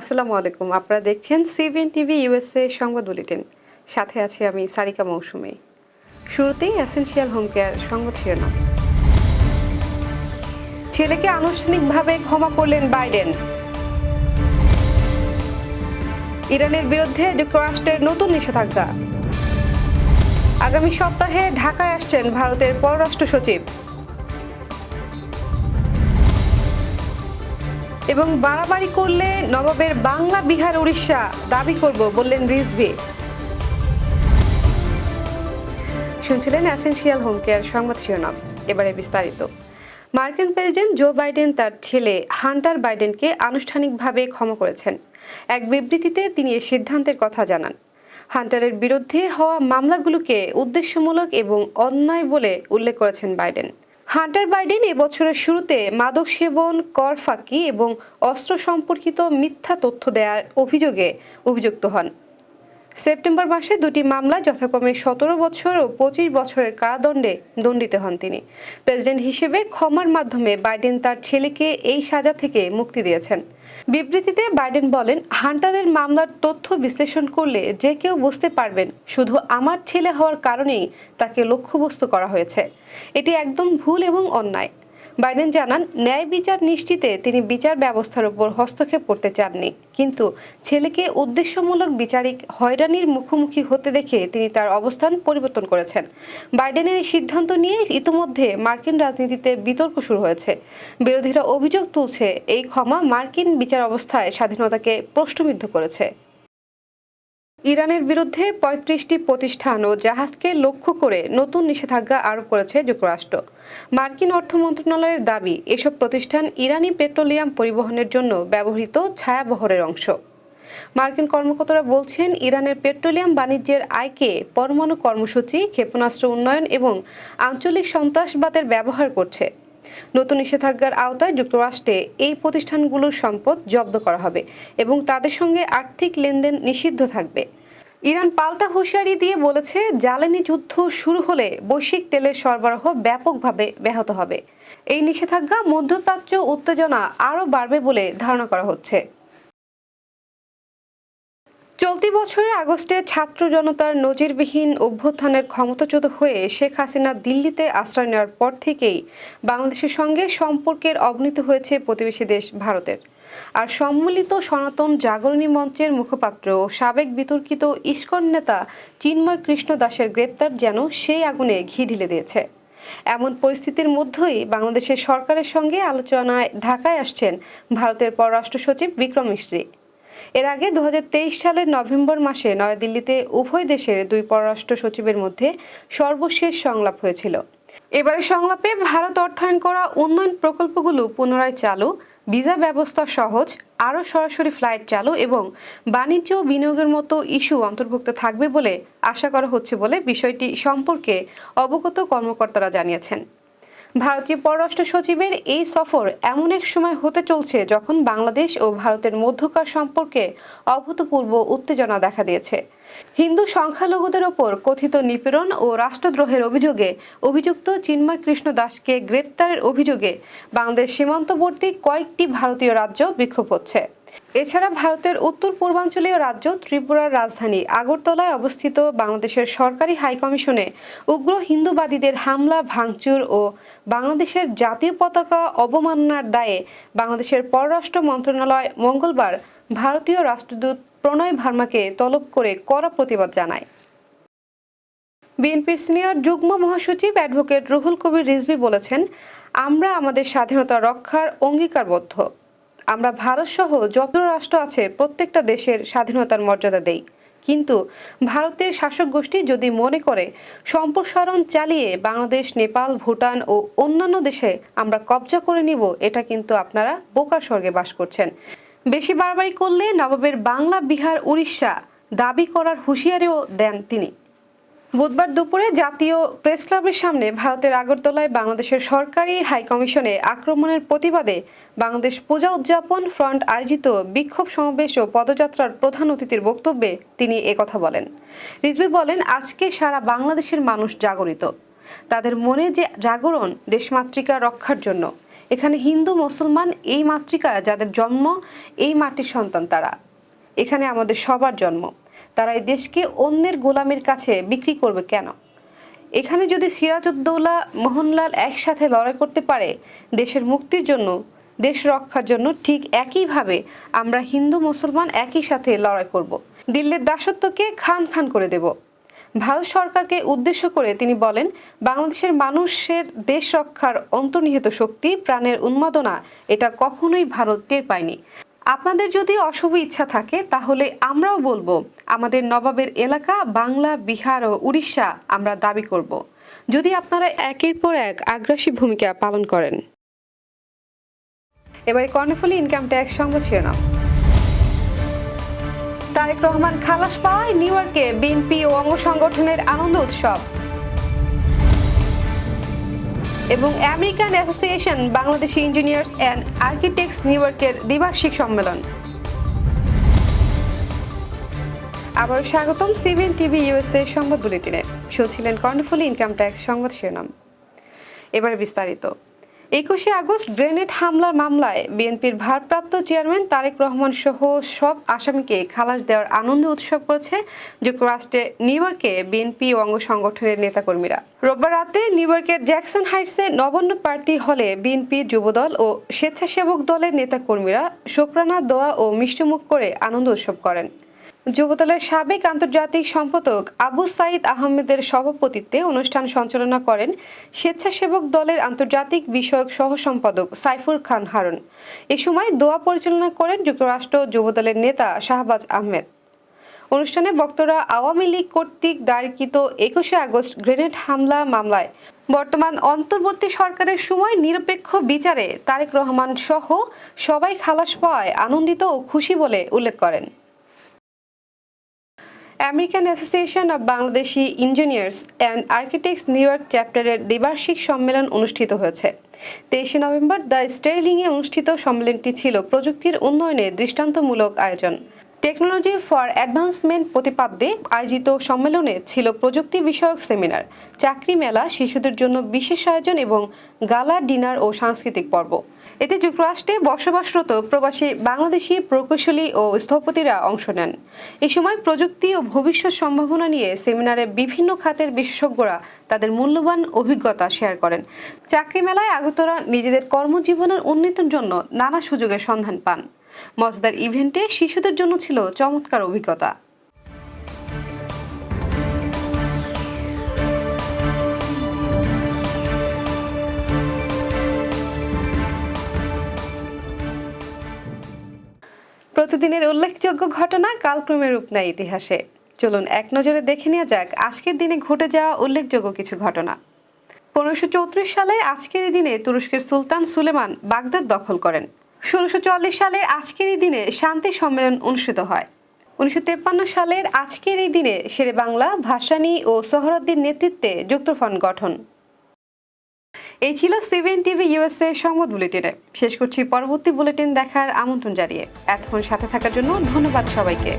আসসালামু আলাইকুম। আপনারা দেখছেন সিবিএন টিভি ইউএসএ সংবাদ বুলেটিন। সাথে আছি আমি সারিকা মৌসুমী। শুরুতেই এসেনশিয়াল হোম কেয়ার সংবাদ শিরোনাম। ছেলেকে আনুষ্ঠানিকভাবে ক্ষমা করলেন বাইডেন। ইরানের বিরুদ্ধে যুক্তরাষ্ট্রের নতুন নিষেধাজ্ঞা। আগামী সপ্তাহে ঢাকায় আসছেন ভারতের পররাষ্ট্র সচিব। এবং বাড়াবাড়ি করলে নবাবের বাংলা, বিহার, উড়িষ্যা দাবি করব বললেন রিজভী। শুনছিলেন এসেনশিয়াল হোম কেয়ার সংবাদ শিরোনাম। এবারে বিস্তারিত। মার্কিন প্রেসিডেন্ট জো বাইডেন তার ছেলে হান্টার বাইডেনকে আনুষ্ঠানিকভাবে ক্ষমা করেছেন। এক বিবৃতিতে তিনি এই সিদ্ধান্তের কথা জানান। হান্টারের বিরুদ্ধে হওয়া মামলাগুলোকে উদ্দেশ্যমূলক এবং অন্যায় বলে উল্লেখ করেছেন বাইডেন। হান্টার বাইডেন এবছরের শুরুতে মাদক সেবন, কর ফাঁকি এবং অস্ত্র সম্পর্কিত মিথ্যা তথ্য দেওয়ার অভিযোগে অভিযুক্ত হন। সেপ্টেম্বর মাসে দুটি মামলায় যথাক্রমে 17 বছর ও 25 বছরের কারাদণ্ডে দণ্ডিত হন তিনি। প্রেসিডেন্ট হিসেবে ক্ষমার মাধ্যমে বাইডেন তার ছেলেকে এই সাজা থেকে মুক্তি দিয়েছেন। বিবৃতিতে বাইডেন বলেন, হান্টারের মামলার তথ্য বিশ্লেষণ করলে যে কেউ বুঝতে পারবেন শুধু আমার ছেলে হওয়ার কারণেই তাকে লক্ষ্যবস্তু করা হয়েছে। এটি একদম ভুল এবং অন্যায়। বাইডেন জানান, ন্যায় বিচার নিশ্চিতে তিনি বিচার ব্যবস্থার উপর হস্তক্ষেপ করতে চাননি, কিন্তু ছেলেকে উদ্দেশ্যমূলক বিচারিক হয়রানির মুখোমুখি হতে দেখে তিনি তার অবস্থান পরিবর্তন করেছেন। বাইডেনের এই সিদ্ধান্ত নিয়ে ইতিমধ্যে মার্কিন রাজনীতিতে বিতর্ক শুরু হয়েছে। বিরোধীরা অভিযোগ তুলছে, এই ক্ষমা মার্কিন বিচার ব্যবস্থায় স্বাধীনতাকে প্রশ্নবিদ্ধ করেছে। ইরানের বিরুদ্ধে ৩৫টি প্রতিষ্ঠান ও জাহাজকে লক্ষ্য করে নতুন নিষেধাজ্ঞা আরোপ করেছে যুক্তরাষ্ট্র। মার্কিন অর্থ মন্ত্রণালয়ের দাবি, এসব প্রতিষ্ঠান ইরানি পেট্রোলিয়াম পরিবহনের জন্য ব্যবহৃত ছায়াবহরের অংশ। মার্কিন কর্মকর্তারা বলছেন, ইরানের পেট্রোলিয়াম বাণিজ্যের আয়কে পরমাণু কর্মসূচি, ক্ষেপণাস্ত্র উন্নয়ন এবং আঞ্চলিক সন্ত্রাসবাদের ব্যবহার করছে। নতুন নিষেধাজ্ঞার আওতায় যুক্তরাষ্ট্রে এই প্রতিষ্ঠানগুলোর সম্পদ জব্দ করা হবে এবং তাদের সঙ্গে আর্থিক লেনদেন নিষিদ্ধ থাকবে। ইরান পাল্টা হুঁশিয়ারি দিয়ে বলেছে, জ্বালানি যুদ্ধ শুরু হলে বৈশ্বিক তেলের সরবরাহ ব্যাপকভাবে ব্যাহত হবে। এই নিষেধাজ্ঞা মধ্যপ্রাচ্য উত্তেজনা আরও বাড়বে বলে ধারণা করা হচ্ছে। চলতি বছরের আগস্টে ছাত্র জনতার নজিরবিহীন অভ্যুত্থানের ক্ষমতাচ্যুত হয়ে শেখ হাসিনা দিল্লিতে আশ্রয় নেওয়ার পর থেকেই বাংলাদেশের সঙ্গে সম্পর্কের অবনতি হয়েছে প্রতিবেশী দেশ ভারতের। আর সম্মিলিত সনাতন জাগরণী মঞ্চের মুখপাত্র ও সাবেক বিতর্কিত ইস্কন নেতা চিন্ময় কৃষ্ণ দাসের গ্রেপ্তার যেন সেই আগুনে ঘি ঢেলে দিয়েছে। এমন পরিস্থিতির মধ্যেই বাংলাদেশের সরকারের সঙ্গে আলোচনায় ঢাকায় আসছেন ভারতের পররাষ্ট্র সচিব বিক্রম মিশ্রি। এর আগে 2023 সালের নভেম্বর মাসে নয়াদিল্লিতে উভয় দেশের দুই পররাষ্ট্র সচিবের মধ্যে সর্বশেষ সংলাপ হয়েছিল। এবারের সংলাপে ভারত অর্থায়ন করা উন্নয়ন প্রকল্পগুলো পুনরায় চালু, ভিসা ব্যবস্থা সহজ, আরও সরাসরি ফ্লাইট চালু এবং বাণিজ্য ও বিনিয়োগের মতো ইস্যু অন্তর্ভুক্ত থাকবে বলে আশা করা হচ্ছে বলে বিষয়টি সম্পর্কে অবগত কর্মকর্তারা জানিয়েছেন। ভারতীয় পররাষ্ট্র সচিবের এই সফর এমন এক সময় হতে চলছে যখন বাংলাদেশ ও ভারতের মধ্যকার সম্পর্কে অভূতপূর্ব উত্তেজনা দেখা দিয়েছে। হিন্দু সংখ্যালঘুদের ওপর কথিত নিপীড়ন ও রাষ্ট্রদ্রোহের অভিযোগে অভিযুক্ত চিন্ময় কৃষ্ণ দাসকে গ্রেপ্তারের অভিযোগে বাংলাদেশ সীমান্তবর্তী কয়েকটি ভারতীয় রাজ্য বিক্ষোভ হচ্ছে। এছাড়া ভারতের উত্তর পূর্বাঞ্চলীয় রাজ্য ত্রিপুরার রাজধানী আগরতলায় অবস্থিত বাংলাদেশের সরকারি হাইকমিশনে উগ্র হিন্দুবাদীদের হামলা, ভাঙচুর ও বাংলাদেশের জাতীয় পতাকা অবমাননার দায়ে বাংলাদেশের পররাষ্ট্র মন্ত্রণালয় মঙ্গলবার ভারতীয় রাষ্ট্রদূত প্রণয় ভার্মাকে তলব করে কড়া প্রতিবাদ জানায়। বিএনপির সিনিয়র যুগ্ম মহাসচিব অ্যাডভোকেট রুহুল কবির রিজভী বলেছেন, আমরা আমাদের স্বাধীনতা রক্ষার অঙ্গীকারবদ্ধ। আমরা ভারতসহ যত রাষ্ট্র আছে প্রত্যেকটা দেশের স্বাধীনতার মর্যাদা দেই, কিন্তু ভারতের শাসক গোষ্ঠী যদি মনে করে সম্প্রসারণ চালিয়ে বাংলাদেশ, নেপাল, ভুটান ও অন্যান্য দেশে আমরা কবজা করে নিব, এটা কিন্তু আপনারা বোকার স্বর্গে বাস করছেন। বেশি বাড়াবাড়ি করলে নবাবের বাংলা, বিহার, উড়িষ্যা দাবি করার হুঁশিয়ারিও দেন তিনি। বুধবার দুপুরে জাতীয় প্রেস ক্লাবের সামনে ভারতের আগরতলায় বাংলাদেশের সরকারি হাইকমিশনে আক্রমণের প্রতিবাদে বাংলাদেশ পূজা উদযাপন ফ্রন্ট আয়োজিত বিক্ষোভ সমাবেশ ও পদযাত্রার প্রধান অতিথির বক্তব্যে তিনি একথা বলেন। রিজভী বলেন, আজকে সারা বাংলাদেশের মানুষ জাগরিত। তাদের মনে যে জাগরণ দেশমাতৃকা রক্ষার জন্য। এখানে হিন্দু মুসলমান এই মাতৃকা যাদের জন্ম এই মাটির সন্তান তারা। এখানে আমাদের সবার জন্ম। তারা এই দেশকে অন্যের গোলামের কাছে বিক্রি করবে কেন? এখানে যদি সিরাজউদ্দৌলা মোহনলাল একসাথে লড়াই করতে পারে দেশের মুক্তির জন্য, দেশ রক্ষার জন্য, ঠিক একইভাবে আমরা হিন্দু মুসলমান একই সাথে লড়াই করব। দিল্লির দাসত্বকে খান খান করে দেব। ভারত সরকারকে উদ্দেশ্য করে তিনি বলেন, বাংলাদেশের মানুষের দেশ রক্ষার অন্তর্নিহিত শক্তি, প্রাণের উন্মাদনা, এটা কখনোই ভারত টের পায়নি। আপনাদের যদি অশুভ ইচ্ছা থাকে তাহলে আমরাও বলবো আমাদের নবাবের এলাকা বাংলা, বিহার ও উড়িষ্যা আমরা দাবি করব, যদি আপনারা একের পর এক আগ্রাসী ভূমিকা পালন করেন। এবারে কর্ণফুলী ইনকাম ট্যাক্স সংবাদ শিরোনাম। তারেক রহমান খালাস পাওয়ায় নিউ ইয়র্কে বিএনপি ও অঙ্গ সংগঠনের আনন্দ উৎসব। এবং American association Bangladeshi engineers and architects new ইয়র্কের দ্বিবার্ষিক সম্মেলন। আবারও স্বাগতম সিবিএন টিভি ইউএসএ সংবাদ বুলেটিনে। শুনছিলেন কর্ণফুলী ইনকাম ট্যাক্স সংবাদ শিরোনাম। এবারে বিস্তারিত। 21 আগস্ট গ্রেনেড হামলার মামলায় বিএনপির ভারপ্রাপ্ত চেয়ারম্যান তারেক রহমান সহ সব আসামিকে খালাস দেওয়ার আনন্দ উৎসব করেছে যুক্তরাষ্ট্রে নিউ ইয়র্কে বিএনপি ও অঙ্গ সংগঠনের নেতাকর্মীরা। রোববার রাতে নিউ ইয়র্কের জ্যাকসন হাইটসে নবান্ন পার্টি হলে বিএনপি যুবদল ও স্বেচ্ছাসেবক দলের নেতাকর্মীরা শুকরানা, দোয়া ও মিষ্টিমুখ করে আনন্দ উৎসব করেন। যুবদলের সাবেক আন্তর্জাতিক সম্পাদক আবু সাইদ আহমেদের সভাপতিত্বে অনুষ্ঠান সঞ্চালনা করেন স্বেচ্ছাসেবক দলের আন্তর্জাতিক বিষয়ক সহ সম্পাদক সাইফুর খান হারুন। এ সময় দোয়া পরিচালনা করেন যুক্তরাষ্ট্র যুবদলের নেতা শাহবাজ আহমেদ। অনুষ্ঠানে বক্তারা আওয়ামী লীগ কর্তৃক দায়েরকৃত 21 আগস্ট গ্রেনেড হামলা মামলায় বর্তমান অন্তর্বর্তী সরকারের সময় নিরপেক্ষ বিচারে তারেক রহমান সহ সবাই খালাস পাওয়ায় আনন্দিত ও খুশি বলে উল্লেখ করেন। American association of Bangladeshi engineers and architects new York চ্যাপ্টারের দ্বিবার্ষিক সম্মেলন অনুষ্ঠিত হয়েছে। 23 নভেম্বর দ্য স্টের্লিংয়ে অনুষ্ঠিত সম্মেলনটি ছিল প্রযুক্তির উন্নয়নে দৃষ্টান্তমূলক আয়োজন। টেকনোলজি ফর অ্যাডভান্সমেন্ট প্রতিপাদ্যে আয়োজিত সম্মেলনে ছিল প্রযুক্তি বিষয়ক সেমিনার, চাকরি মেলা, শিশুদের জন্য বিশেষ আয়োজন এবং গালা, ডিনার ও সাংস্কৃতিক পর্ব। এতে যুক্তরাষ্ট্রে বসবাসরত প্রবাসী বাংলাদেশি প্রকৌশলী ও স্থপতিরা অংশ নেন। এ সময় প্রযুক্তি ও ভবিষ্যৎ সম্ভাবনা নিয়ে সেমিনারে বিভিন্ন খাতের বিশেষজ্ঞরা তাদের মূল্যবান অভিজ্ঞতা শেয়ার করেন। চাকরি মেলায় আগতরা নিজেদের কর্মজীবনের উন্নতির জন্য নানা সুযোগের সন্ধান পান। মজাদার ইভেন্টে শিশুদের জন্য ছিল চমৎকার অভিজ্ঞতা। প্রতিদিনের উল্লেখযোগ্য ঘটনা কালক্রমে রূপ নেয় ইতিহাসে। চলুন এক নজরে দেখে নেওয়া যাক আজকের দিনে ঘটে যাওয়া উল্লেখযোগ্য কিছু ঘটনা। 1534 সালের আজকের এই দিনে তুরস্কের সুলতান সুলেমান বাগদাদ দখল করেন। 1644 সালের আজকের এই দিনে শান্তি সম্মেলন অনুষ্ঠিত হয়। 1953 সালের আজকের এই দিনে শেরে বাংলা, ভাসানী ও সোহরাওয়ার্দীর নেতৃত্বে যুক্তফ্রন্ট গঠন। এই ছিল সিবিএন টিভি ইউএসএ সংবাদ বুলেটিনে। শেষ করছি পরবর্তী বুলেটিন দেখার আমন্ত্রণ জানিয়ে। এতক্ষণ সাথে থাকার জন্য ধন্যবাদ সবাইকে।